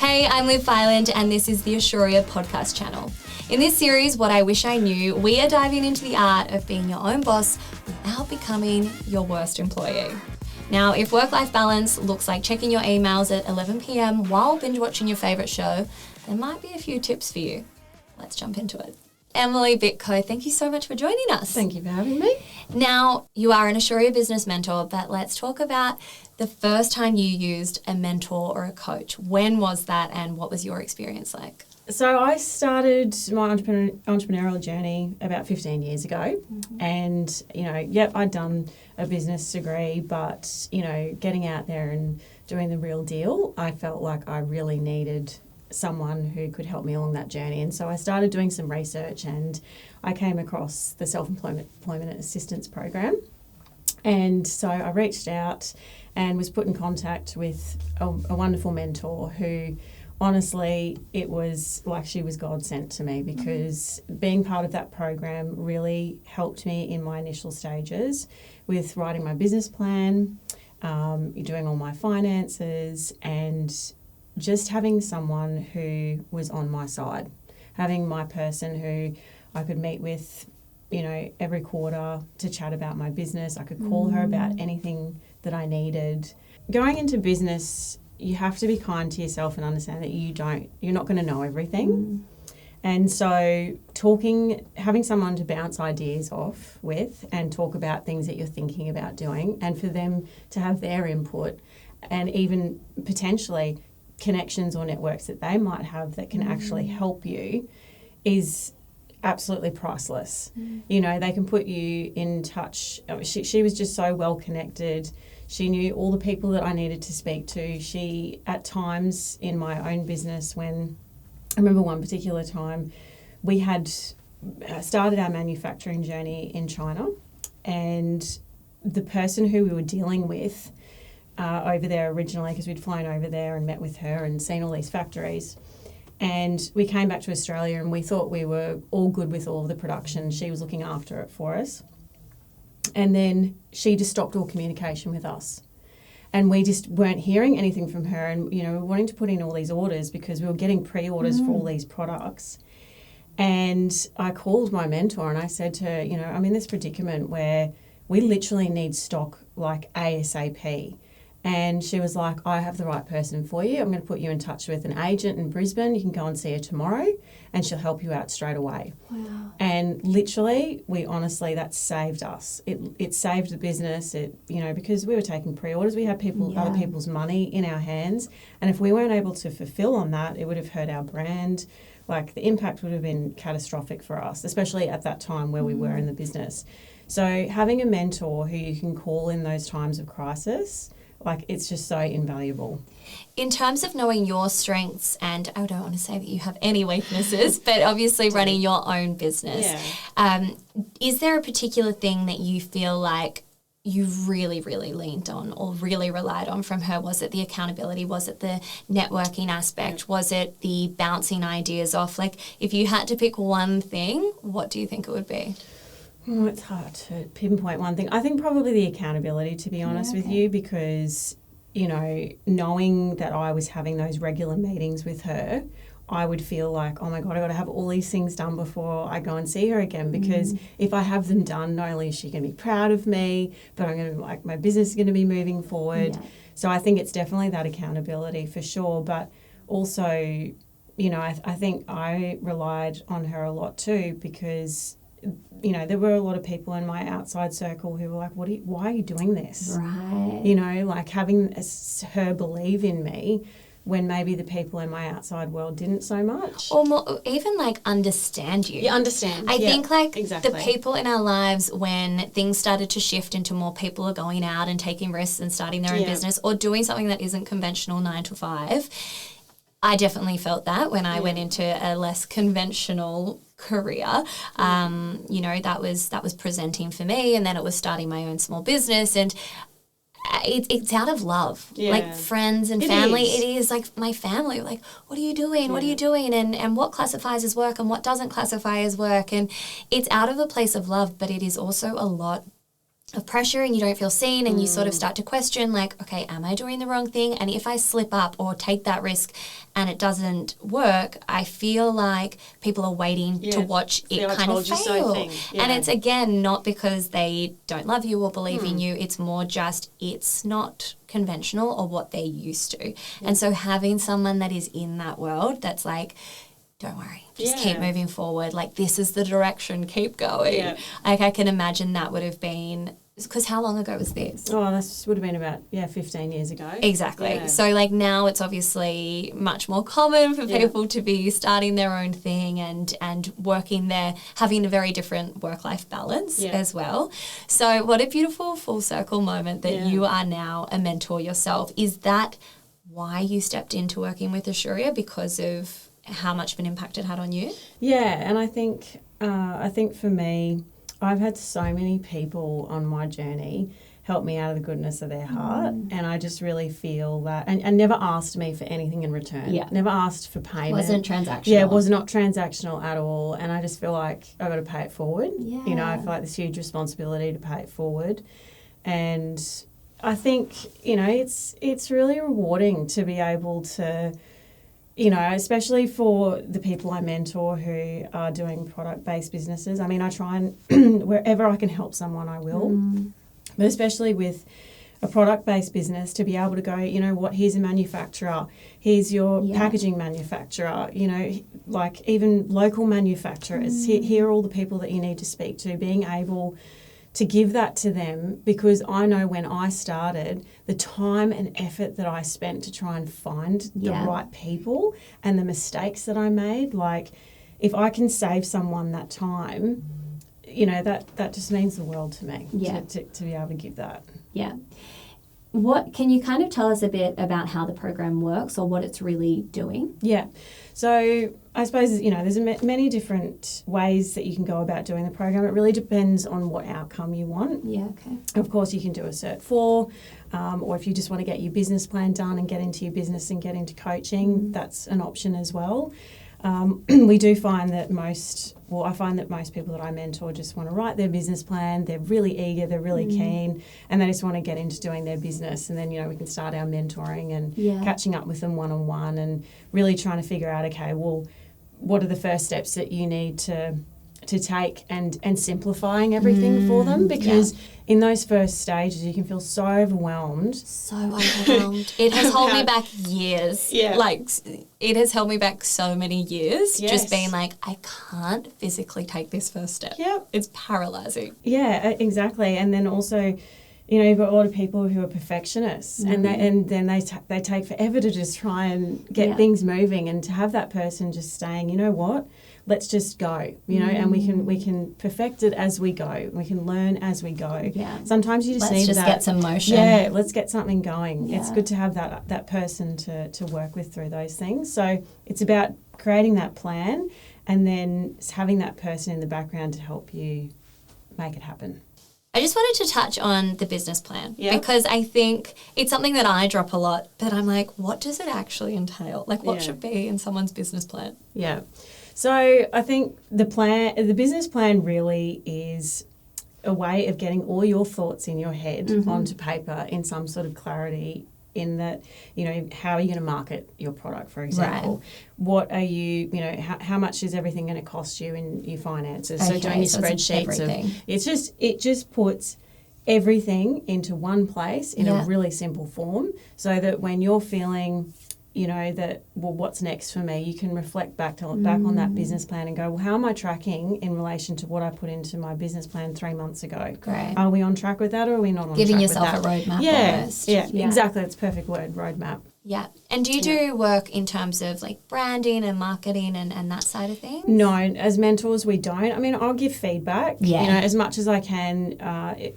Hey, I'm Liv Phyland and this is the Asuria podcast channel. In this series, What I Wish I Knew, we are diving into the art of being your own boss without becoming your worst employee. Now, if work-life balance looks like checking your emails at 11 p.m. while binge watching your favourite show, there might be a few tips for you. Let's jump into it. Emily Bitkow, thank you so much for joining us. Thank you for having me. Now, you are an Asuria Business Mentor, but let's talk about the first time you used a mentor or a coach. When was that and what was your experience like? So I started my entrepreneurial journey about 15 years ago. And, I'd done a business degree, but, getting out there and doing the real deal, I felt like I really needed someone who could help me along that journey. And so I started doing some research and I came across the Self-Employment Assistance Program. And so I reached out and was put in contact with a wonderful mentor who, honestly, it was like she was God sent to me, because being part of that program really helped me in my initial stages with writing my business plan, doing all my finances, and just having someone who was on my side, having my person who I could meet with, every quarter to chat about my business. I could call her about anything that I needed. Going into business, you have to be kind to yourself and understand that you're not going to know everything. And so having someone to bounce ideas off with and talk about things that you're thinking about doing, and for them to have their input and even potentially connections or networks that they might have that can actually help you, is absolutely priceless. They can put you in touch. She was just so well connected. She knew all the people that I needed to speak to. She, at times in my own business, when I remember one particular time, we had started our manufacturing journey in China, and the person who we were dealing with over there originally, because we'd flown over there and met with her and seen all these factories. And we came back to Australia and we thought we were all good with all of the production. She was looking after it for us. And then she just stopped all communication with us. And we just weren't hearing anything from her. And, we were wanting to put in all these orders because we were getting pre-orders for all these products. And I called my mentor and I said to her, I'm in this predicament where we literally need stock like ASAP. And she was like, I have the right person for you. I'm going to put you in touch with an agent in Brisbane. You can go and see her tomorrow and she'll help you out straight away. Wow. And literally, that saved us. It saved the business, because we were taking pre-orders. We had other people's money in our hands. And if we weren't able to fulfill on that, it would have hurt our brand. Like, the impact would have been catastrophic for us, especially at that time where we were in the business. So having a mentor who you can call in those times of crisis, it's just so invaluable. In terms of knowing your strengths, and I don't want to say that you have any weaknesses, but obviously running your own business, is there a particular thing that you feel like you really, really leaned on or really relied on from her? Was it the accountability? Was it the networking aspect? Was it the bouncing ideas off? If you had to pick one thing, what do you think it would be? Oh, it's hard to pinpoint one thing. I think probably the accountability, to be honest with you, because, knowing that I was having those regular meetings with her, I would feel like, oh my God, I got to have all these things done before I go and see her again, because if I have them done, not only is she going to be proud of me, but I'm going to my business is going to be moving forward. Yeah. So I think it's definitely that accountability for sure. But also, I think I relied on her a lot too, because there were a lot of people in my outside circle who were like, why are you doing this? Right. Having her believe in me when maybe the people in my outside world didn't so much. Or more, even understand you. Yeah, understand. I think exactly. The people in our lives, when things started to shift into more people are going out and taking risks and starting their own business or doing something that isn't conventional 9 to 5, I definitely felt that when I went into a less conventional career. That was presenting for me, and then it was starting my own small business, and it's out of love. Friends and family. It is my family. What are you doing? What are you doing? And what classifies as work and what doesn't classify as work? And it's out of a place of love, but it is also a lot of pressure and you don't feel seen and you sort of start to question like, okay, am I doing the wrong thing? And if I slip up or take that risk and it doesn't work, I feel like people are waiting to watch it kind of fail. And it's, again, not because they don't love you or believe in you. It's more just it's not conventional or what they're used to. And so having someone that is in that world that's like, don't worry, just keep moving forward. Like, this is the direction, keep going. Yeah. Like, I can imagine that would have been, because how long ago was this? Oh, this would have been about, 15 years ago. Exactly. Yeah. So, like, now it's obviously much more common for people to be starting their own thing and working there, having a very different work-life balance as well. So what a beautiful full circle moment that you are now a mentor yourself. Is that why you stepped into working with Asuria, because of how much of an impact it had on you? Yeah, and I think for me, I've had so many people on my journey help me out of the goodness of their heart, and I just really feel that, and never asked me for anything in return. Yeah. Never asked for payment. Wasn't transactional. Yeah, it was not transactional at all, and I just feel like I've got to pay it forward. Yeah. You know, I feel like this huge responsibility to pay it forward, and I think, you know, it's really rewarding to be able to, you know, especially for the people I mentor who are doing product-based businesses. I mean, I try and wherever I can help someone, I will. But especially with a product-based business, to be able to go, you know what, here's a manufacturer, here's your packaging manufacturer, you know, like even local manufacturers, here are all the people that you need to speak to, being able to give that to them, because I know when I started, the time and effort that I spent to try and find the right people and the mistakes that I made, like if I can save someone that time, you know, that just means the world to me, to be able to give that. Yeah. What can you kind of tell us a bit about how the program works or what it's really doing? Yeah. So I suppose, you know, there's many different ways that you can go about doing the program. It really depends on what outcome you want. Yeah, okay. Of course, you can do a Cert 4, or if you just want to get your business plan done and get into your business and get into coaching, that's an option as well. We do find that I find that most people that I mentor just want to write their business plan. They're really eager, they're really keen, and they just want to get into doing their business. And then, you know, we can start our mentoring and catching up with them one-on-one and really trying to figure out, okay, well, what are the first steps that you need to take and simplifying everything for them, because in those first stages you can feel so overwhelmed. It has held me back years. Yeah. Like, it has held me back so many years, just being like, I can't physically take this first step. Yep. It's paralysing. Yeah, exactly. And then also, you know, you've got a lot of people who are perfectionists, and then they take forever to just try and get things moving, and to have that person just saying, you know what, let's just go, you know, and we can perfect it as we go. We can learn as we go. Yeah. Sometimes you just need that. Let's just get some motion. Yeah, let's get something going. Yeah. It's good to have that person to work with through those things. So it's about creating that plan and then having that person in the background to help you make it happen. I just wanted to touch on the business plan because I think it's something that I drop a lot, but I'm like, what does it actually entail? Like, what should be in someone's business plan? Yeah. So I think the business plan really is a way of getting all your thoughts in your head onto paper in some sort of clarity, in that, you know, how are you going to market your product, for example? Right. What are you know, how much is everything going to cost you in your finances? Okay, so doing your spreadsheets it just puts everything into one place in a really simple form, so that when you're feeling, you know, that, well, what's next for me, you can reflect back on that business plan and go, well, how am I tracking in relation to what I put into my business plan 3 months ago? Great. Are we on track with that, or are we not on track with that? Giving yourself a roadmap. Yeah, exactly. That's a perfect word, roadmap. Yeah. And do you do work in terms of like branding and marketing and that side of things? No, as mentors we don't. I mean, I'll give feedback, you know, as much as I can.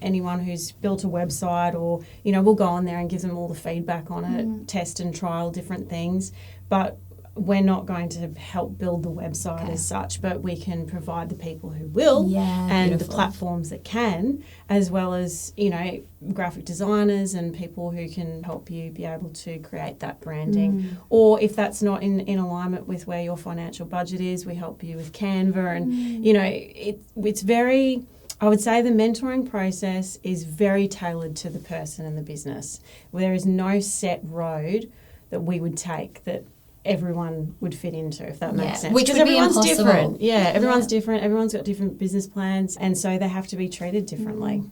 Anyone who's built a website, or, you know, we'll go on there and give them all the feedback on it, test and trial different things. But we're not going to help build the website as such, but we can provide the people who will and the platforms that can, as well as, you know, graphic designers and people who can help you be able to create that branding. Or if that's not in alignment with where your financial budget is, we help you with Canva. And, you know, it's very... I would say the mentoring process is very tailored to the person and the business. There is no set road that we would take that everyone would fit into, if that makes sense. Which would be impossible. Different. Yeah, everyone's different. Everyone's got different business plans, and so they have to be treated differently.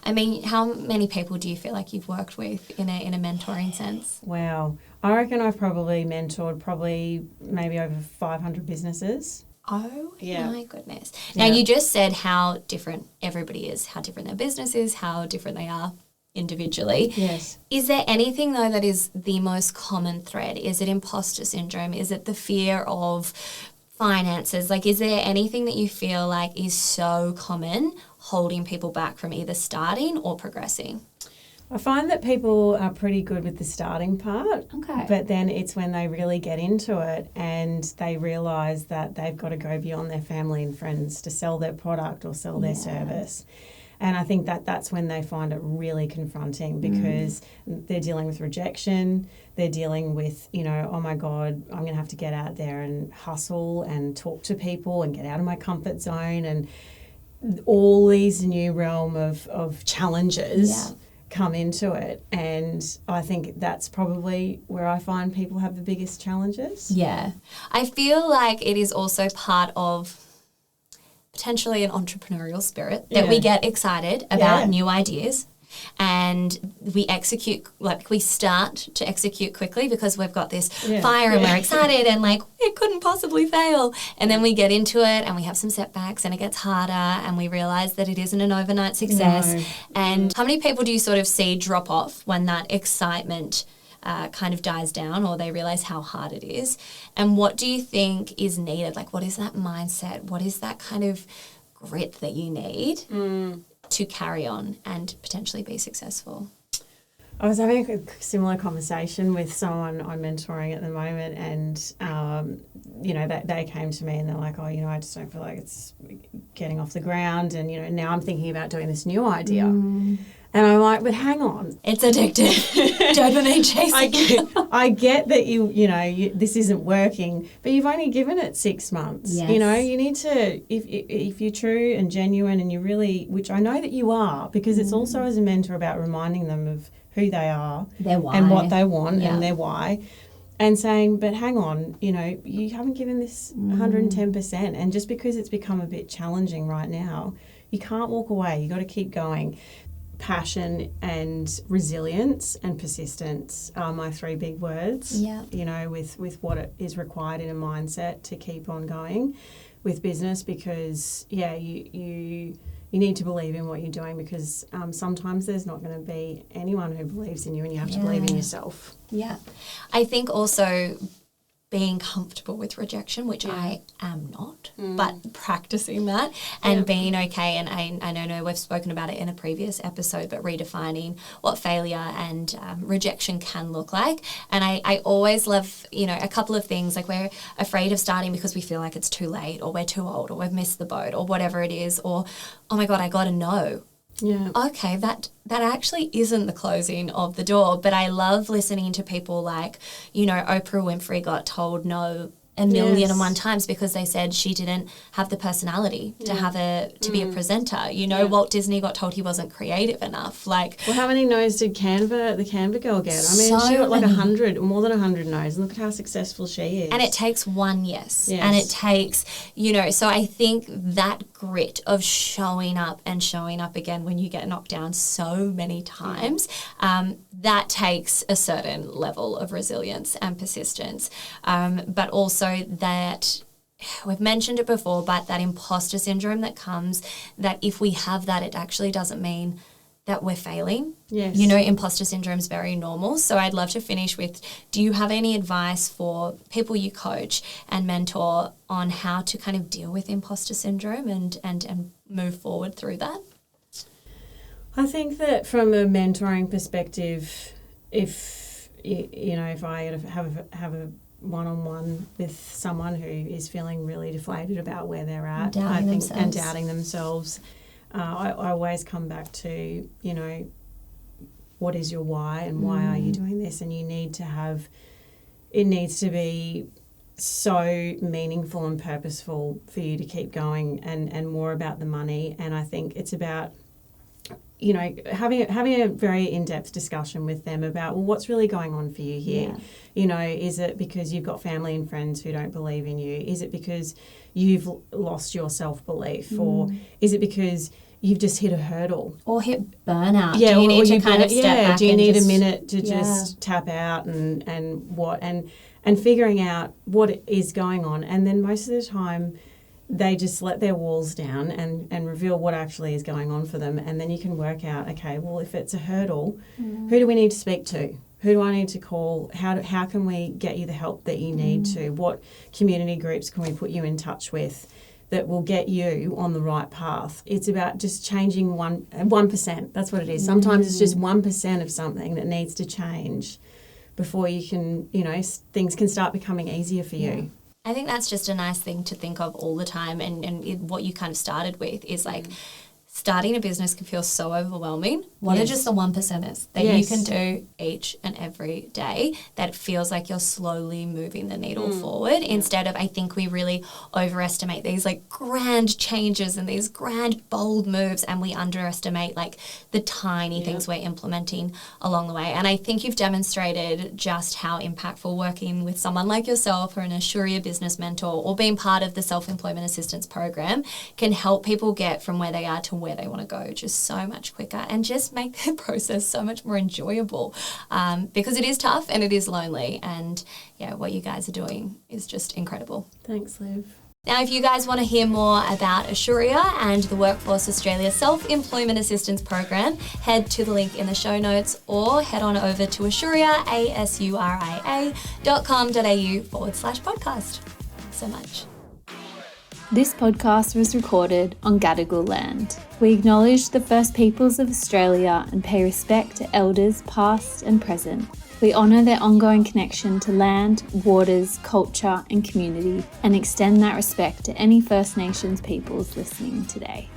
I mean, how many people do you feel like you've worked with in a mentoring sense? Wow. I reckon I've probably mentored maybe over 500 businesses. Oh, my goodness. Now, you just said how different everybody is, how different their business is, how different they are individually. Yes. Is there anything, though, that is the most common thread? Is it imposter syndrome? Is it the fear of finances? Like, is there anything that you feel like is so common holding people back from either starting or progressing? I find that people are pretty good with the starting part, but then it's when they really get into it and they realise that they've got to go beyond their family and friends to sell their product or sell their service. And I think that that's when they find it really confronting, because they're dealing with rejection, they're dealing with, oh my God, I'm going to have to get out there and hustle and talk to people and get out of my comfort zone, and all these new realm of challenges come into it. And I think that's probably where I find people have the biggest challenges. Yeah. I feel like it is also part of potentially an entrepreneurial spirit that we get excited about new ideas, and we start to execute quickly because we've got this fire and we're excited and like it couldn't possibly fail, and then we get into it and we have some setbacks and it gets harder and we realise that it isn't an overnight success. And how many people do you sort of see drop off when that excitement kind of dies down, or they realise how hard it is? And what do you think is needed? Like, what is that mindset? What is that kind of grit that you need to carry on and potentially be successful? I was having a similar conversation with someone I'm mentoring at the moment, and, they came to me and they're like, I just don't feel like it's getting off the ground, and, now I'm thinking about doing this new idea. And I'm like, but hang on. It's addictive. Dopamine chasing. I get that this isn't working, but you've only given it 6 months. Yes. You need to, if you're true and genuine and you really, which I know that you are, because it's also as a mentor about reminding them of who they are, their why, and what they want and their why. And saying, but hang on, you haven't given this 110%. And just because it's become a bit challenging right now, you can't walk away. You've got to keep going. Passion and resilience and persistence are my 3 big words. With what is required in a mindset to keep on going with business, because you need to believe in what you're doing, because sometimes there's not going to be anyone who believes in you, and you have to believe in yourself. I think also being comfortable with rejection, which I am not, but practicing that and being okay. And I know we've spoken about it in a previous episode, but redefining what failure and rejection can look like. And I always love, a couple of things, like we're afraid of starting because we feel like it's too late, or we're too old, or we've missed the boat, or whatever it is, or, oh my God, I got to know. Yeah. Okay, that actually isn't the closing of the door, but I love listening to people like, Oprah Winfrey got told no 1,000,001 times because they said she didn't have the personality to be a presenter. Walt Disney got told he wasn't creative enough. Like, well, how many no's did the Canva girl get? I mean, she got like 100, more than 100 no's, and look at how successful she is. And it takes one yes. And it takes, so I think that grit of showing up and showing up again when you get knocked down so many times, that takes a certain level of resilience and persistence, but also that we've mentioned it before, but that imposter syndrome that comes, that if we have that, it actually doesn't mean that we're failing. Yes. Imposter syndrome is very normal. So I'd love to finish with, do you have any advice for people you coach and mentor on how to kind of deal with imposter syndrome and move forward through that? I think that from a mentoring perspective, if I have a one-on-one with someone who is feeling really deflated about where they're at, and doubting themselves, I always come back to, what is your why and why are you doing this? And it needs to be so meaningful and purposeful for you to keep going, and more about the money. And I think it's about, you know, having a very in-depth discussion with them about, well, what's really going on for you here? Yeah. You know, is it because you've got family and friends who don't believe in you? Is it because you've lost your self-belief? Or is it because you've just hit a hurdle? Or hit burnout? Yeah, do you need to step back? Do you need a minute to Yeah. just tap out and figuring out what is going on? And then most of the time they just let their walls down and reveal what actually is going on for them. And then you can work out, okay, well, if it's a hurdle, who do we need to speak to? Who do I need to call? How can we get you the help that you need to? What community groups can we put you in touch with that will get you on the right path? It's about just changing 1%. That's what it is. Sometimes it's just 1% of something that needs to change before you can, you know, things can start becoming easier for you. Yeah. I think that's just a nice thing to think of all the time, and what you kind of started with is like, starting a business can feel so overwhelming. What are just the 1%ers that you can do each and every day that feels like you're slowly moving the needle forward, instead of, I think we really overestimate these like grand changes and these grand bold moves, and we underestimate like the tiny things we're implementing along the way. And I think you've demonstrated just how impactful working with someone like yourself, or an Asuria Business Mentor, or being part of the Self-Employment Assistance Program can help people get from where they are to where they want to go just so much quicker, and just make the process so much more enjoyable, because it is tough and it is lonely, and what you guys are doing is just incredible. Thanks, Liv. Now, if you guys want to hear more about Asuria and the Workforce Australia Self-Employment Assistance Program, head to the link in the show notes, or head on over to Asuria, asuria.com.au/podcast. Thanks so much. This podcast was recorded on Gadigal land. We acknowledge the First Peoples of Australia and pay respect to elders past and present. We honour their ongoing connection to land, waters, culture and community, and extend that respect to any First Nations peoples listening today.